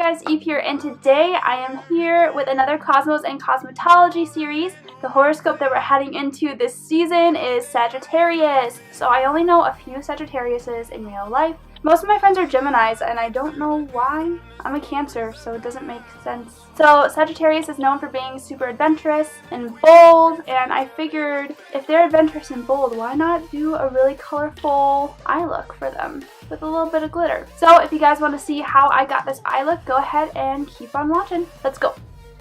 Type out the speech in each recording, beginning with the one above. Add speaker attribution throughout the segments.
Speaker 1: guys, Eve here, and today I am here with another Cosmos and Cosmetology series. The horoscope that we're heading into this season is Sagittarius. So I only know a few Sagittariuses in real life. Most of my friends are Geminis, and I don't know why. I'm a Cancer, so it doesn't make sense. So Sagittarius is known for being super adventurous and bold, and I figured if they're adventurous and bold, why not do a really colorful eye look for them with a little bit of glitter. So if you guys want to see how I got this eye look, go ahead and keep on watching. Let's go.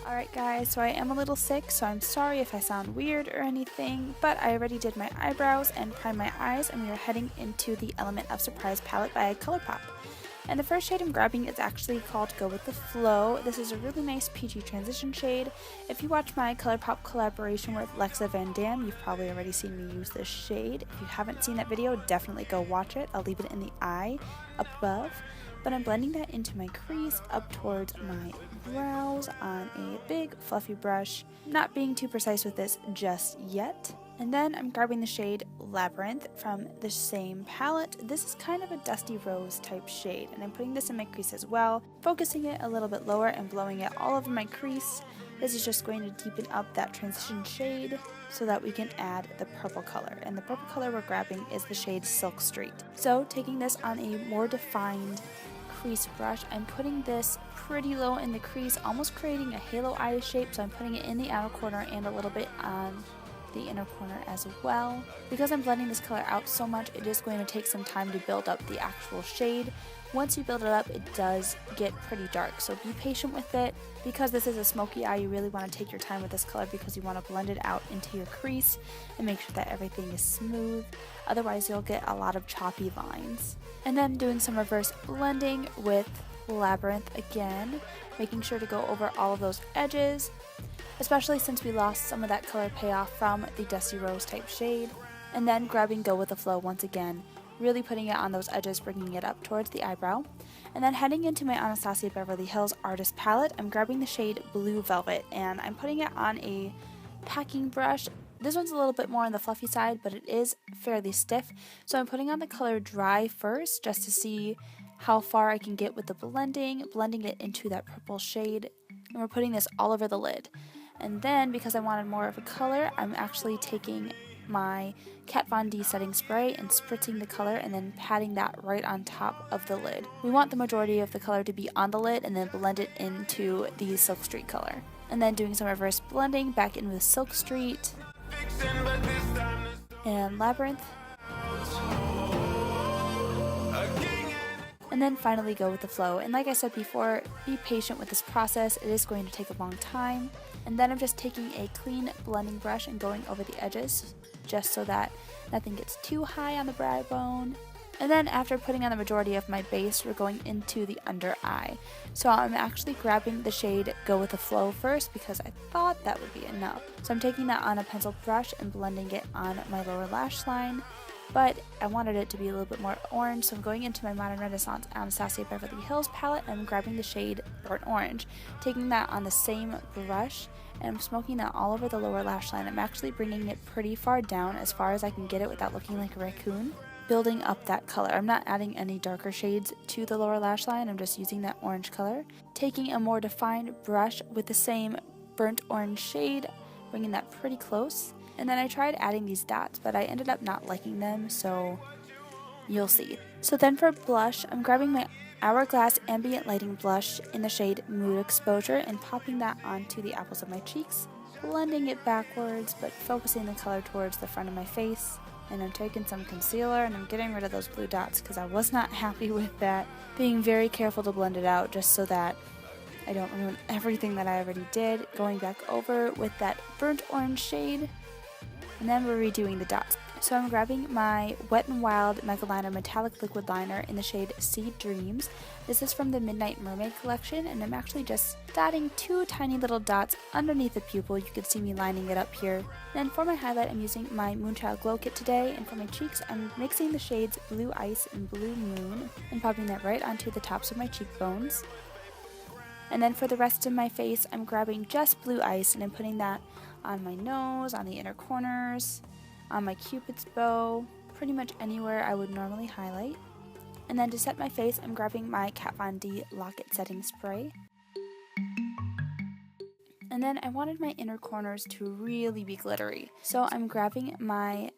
Speaker 2: Alright guys, so I am a little sick, so I'm sorry if I sound weird or anything, but I already did my eyebrows and primed my eyes, and we are heading into the Element of Surprise palette by ColourPop. And the first shade I'm grabbing is actually called Go With The Flow. This is a really nice peachy transition shade. If you watch my ColourPop collaboration with Lexa Van Dam, you've probably already seen me use this shade. If you haven't seen that video, definitely go watch it. I'll leave it in the eye up above. But I'm blending that into my crease up towards my brows on a big fluffy brush. Not being too precise with this just yet. And then I'm grabbing the shade Labyrinth from the same palette. This is kind of a dusty rose type shade, and I'm putting this in my crease as well, focusing it a little bit lower and blowing it all over my crease. This is just going to deepen up that transition shade so that we can add the purple color. And the purple color we're grabbing is the shade Silk Street. So taking this on a more defined crease brush, I'm putting this pretty low in the crease, almost creating a halo eye shape, so I'm putting it in the outer corner and a little bit on the inner corner as well. Because I'm blending this color out so much, it is going to take some time to build up the actual shade. Once you build it up, it does get pretty dark, so be patient with it. Because this is a smoky eye, you really want to take your time with this color because you want to blend it out into your crease and make sure that everything is smooth. Otherwise, you'll get a lot of choppy lines. And then doing some reverse blending with Labyrinth again, making sure to go over all of those edges, especially since we lost some of that color payoff from the Dusty Rose type shade. And then grabbing Go With The Flow once again, really putting it on those edges, bringing it up towards the eyebrow. And then heading into my Anastasia Beverly Hills Artist Palette, I'm grabbing the shade Blue Velvet, and I'm putting it on a packing brush. This one's a little bit more on the fluffy side, but it is fairly stiff. So I'm putting on the color Dry first, just to see how far I can get with the blending it into that purple shade. And we're putting this all over the lid. And then, because I wanted more of a color, I'm actually taking my Kat Von D setting spray and spritzing the color and then patting that right on top of the lid. We want the majority of the color to be on the lid and then blend it into the Silk Street color. And then doing some reverse blending back in with Silk Street and Labyrinth. And then finally Go With The Flow. And like I said before, be patient with this process. It is going to take a long time. And then I'm just taking a clean blending brush and going over the edges, just so that nothing gets too high on the brow bone. And then after putting on the majority of my base, we're going into the under eye. So I'm actually grabbing the shade Go With The Flow first because I thought that would be enough. So I'm taking that on a pencil brush and blending it on my lower lash line. But I wanted it to be a little bit more orange, so I'm going into my Modern Renaissance Anastasia Beverly Hills palette and I'm grabbing the shade Burnt Orange, taking that on the same brush, and I'm smoking that all over the lower lash line. I'm actually bringing it pretty far down, as far as I can get it without looking like a raccoon, building up that color. I'm not adding any darker shades to the lower lash line, I'm just using that orange color. Taking a more defined brush with the same burnt orange shade, bringing that pretty close. And then I tried adding these dots, but I ended up not liking them, so you'll see. So then for blush, I'm grabbing my Hourglass Ambient Lighting Blush in the shade Mood Exposure and popping that onto the apples of my cheeks, blending it backwards, but focusing the color towards the front of my face. And I'm taking some concealer and I'm getting rid of those blue dots because I was not happy with that. Being very careful to blend it out just so that I don't ruin everything that I already did. Going back over with that burnt orange shade. And then we're redoing the dots. So I'm grabbing my Wet n Wild Mega Liner Metallic Liquid Liner in the shade Sea Dreams. This is from the Midnight Mermaid collection, and I'm actually just dotting two tiny little dots underneath the pupil. You can see me lining it up here. Then for my highlight, I'm using my Moonchild Glow Kit today, and for my cheeks, I'm mixing the shades Blue Ice and Blue Moon and popping that right onto the tops of my cheekbones. And then for the rest of my face, I'm grabbing just Blue Ice and I'm putting that on my nose, on the inner corners, on my cupid's bow, pretty much anywhere I would normally highlight. And then to set my face, I'm grabbing my Kat Von D Lock-It Setting Spray. And then I wanted my inner corners to really be glittery. So I'm grabbing my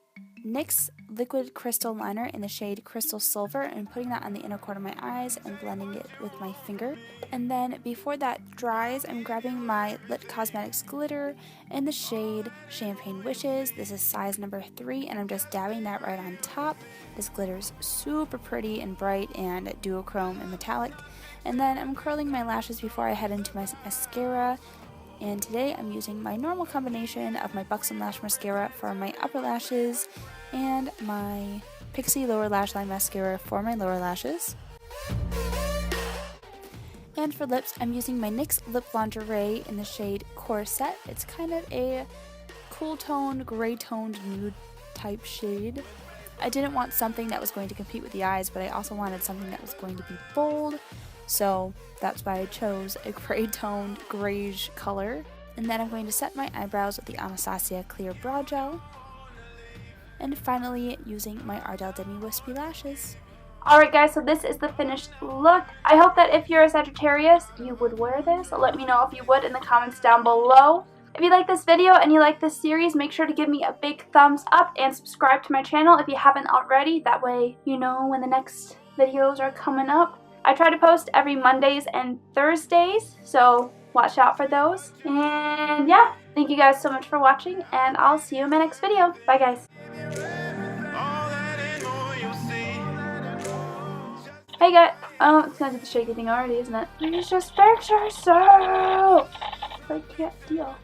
Speaker 2: NYX Liquid Crystal Liner in the shade Crystal Silver and putting that on the inner corner of my eyes and blending it with my finger. And then before that dries, I'm grabbing my Lit Cosmetics glitter in the shade Champagne Wishes. This is size number 3 and I'm just dabbing that right on top. This glitter's super pretty and bright and duochrome and metallic. And then I'm curling my lashes before I head into my mascara. And today I'm using my normal combination of my Buxom Lash Mascara for my upper lashes and my Pixie Lower Lash Line Mascara for my lower lashes. And for lips, I'm using my NYX Lip Lingerie in the shade Corset. It's kind of a cool toned, gray toned nude type shade. I didn't want something that was going to compete with the eyes, but I also wanted something that was going to be bold. So that's why I chose a gray toned grayish color. And then I'm going to set my eyebrows with the Anastasia Clear Brow Gel. And finally using my Ardell Demi Wispy Lashes.
Speaker 1: Alright guys, so this is the finished look. I hope that if you're a Sagittarius, you would wear this. Let me know if you would in the comments down below. If you like this video and you like this series, make sure to give me a big thumbs up and subscribe to my channel if you haven't already. That way you know when the next videos are coming up. I try to post every Mondays and Thursdays, so watch out for those. And yeah, thank you guys so much for watching, and I'll see you in my next video. Bye guys. Hey guys, oh, it's gonna do the shaky thing already, isn't it? Please just fix yourself! I can't deal.